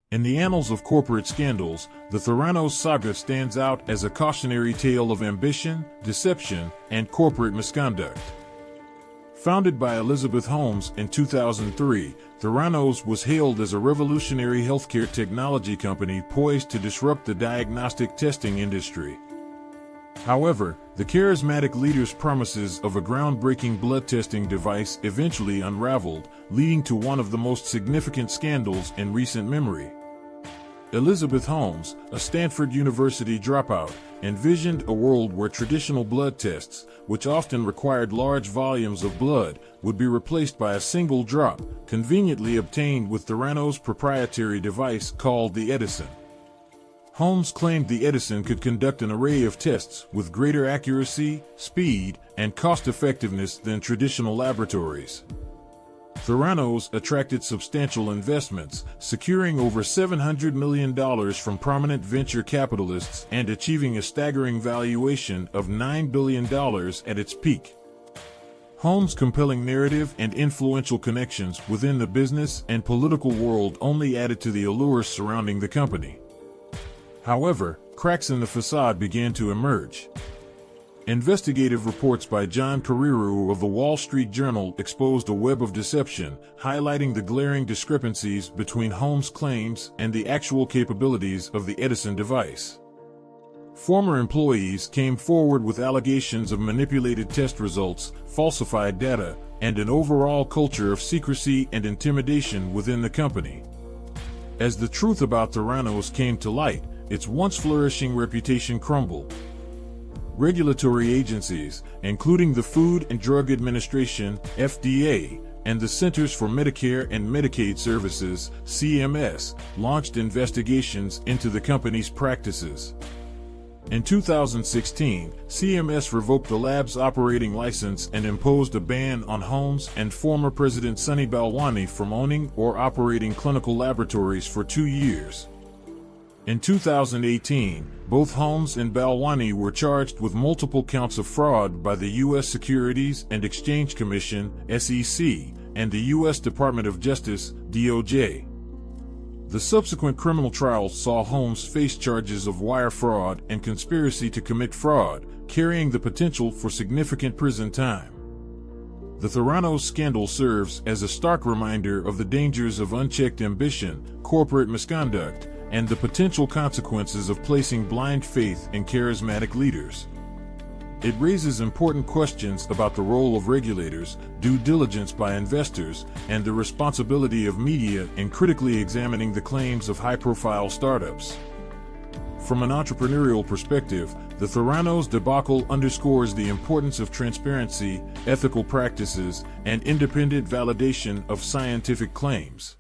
In the annals of corporate scandals, the Theranos saga stands out as a cautionary tale of ambition, deception, and corporate misconduct. Founded by Elizabeth Holmes in 2003, Theranos was hailed as a revolutionary healthcare technology company poised to disrupt the diagnostic testing industry. However, the charismatic leader's promises of a groundbreaking blood testing device eventually unraveled, leading to one of the most significant scandals in recent memory. Elizabeth Holmes, a Stanford University dropout, envisioned a world where traditional blood tests, which often required large volumes of blood, would be replaced by a single drop, conveniently obtained with Theranos' proprietary device called the Edison. Holmes claimed the Edison could conduct an array of tests with greater accuracy, speed, and cost-effectiveness than traditional laboratories. Theranos attracted substantial investments, securing over $700 million from prominent venture capitalists and achieving a staggering valuation of $9 billion at its peak. Holmes' compelling narrative and influential connections within the business and political world only added to the allure surrounding the company. However, cracks in the facade began to emerge. Investigative reports by John Carreyrou of the Wall Street Journal exposed a web of deception, highlighting the glaring discrepancies between Holmes' claims and the actual capabilities of the Edison device. Former employees came forward with allegations of manipulated test results, falsified data, and an overall culture of secrecy and intimidation within the company. As the truth about Theranos came to light, its once flourishing reputation crumbled. Regulatory agencies, including the Food and Drug Administration (FDA) and the Centers for Medicare and Medicaid Services (CMS), launched investigations into the company's practices. In 2016, CMS revoked the lab's operating license and imposed a ban on Holmes and former President Sunny Balwani from owning or operating clinical laboratories for 2 years. In 2018, both Holmes and Balwani were charged with multiple counts of fraud by the U.S. Securities and Exchange Commission (SEC) and the U.S. Department of Justice (DOJ). The subsequent criminal trials saw Holmes face charges of wire fraud and conspiracy to commit fraud, carrying the potential for significant prison time. The Theranos scandal serves as a stark reminder of the dangers of unchecked ambition, corporate misconduct, and the potential consequences of placing blind faith in charismatic leaders. It raises important questions about the role of regulators, due diligence by investors, and the responsibility of media in critically examining the claims of high-profile startups. From an entrepreneurial perspective, the Theranos debacle underscores the importance of transparency, ethical practices, and independent validation of scientific claims.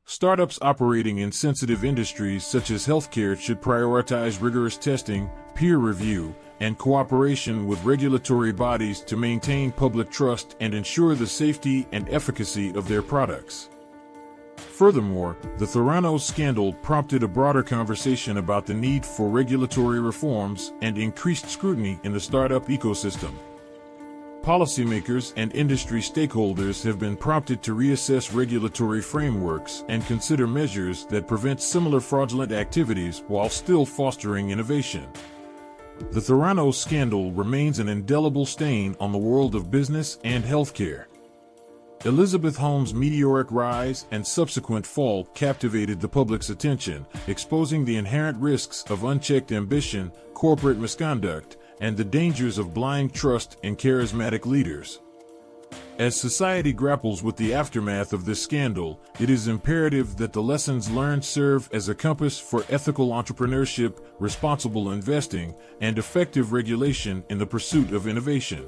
Startups operating in sensitive industries such as healthcare should prioritize rigorous testing, peer review, and cooperation with regulatory bodies to maintain public trust and ensure the safety and efficacy of their products. Furthermore, the Theranos scandal prompted a broader conversation about the need for regulatory reforms and increased scrutiny in the startup ecosystem. Policymakers and industry stakeholders have been prompted to reassess regulatory frameworks and consider measures that prevent similar fraudulent activities while still fostering innovation. The Theranos scandal remains an indelible stain on the world of business and healthcare. Elizabeth Holmes' meteoric rise and subsequent fall captivated the public's attention, exposing the inherent risks of unchecked ambition, corporate misconduct, and the dangers of blind trust in charismatic leaders. As society grapples with the aftermath of this scandal, it is imperative that the lessons learned serve as a compass for ethical entrepreneurship, responsible investing, and effective regulation in the pursuit of innovation.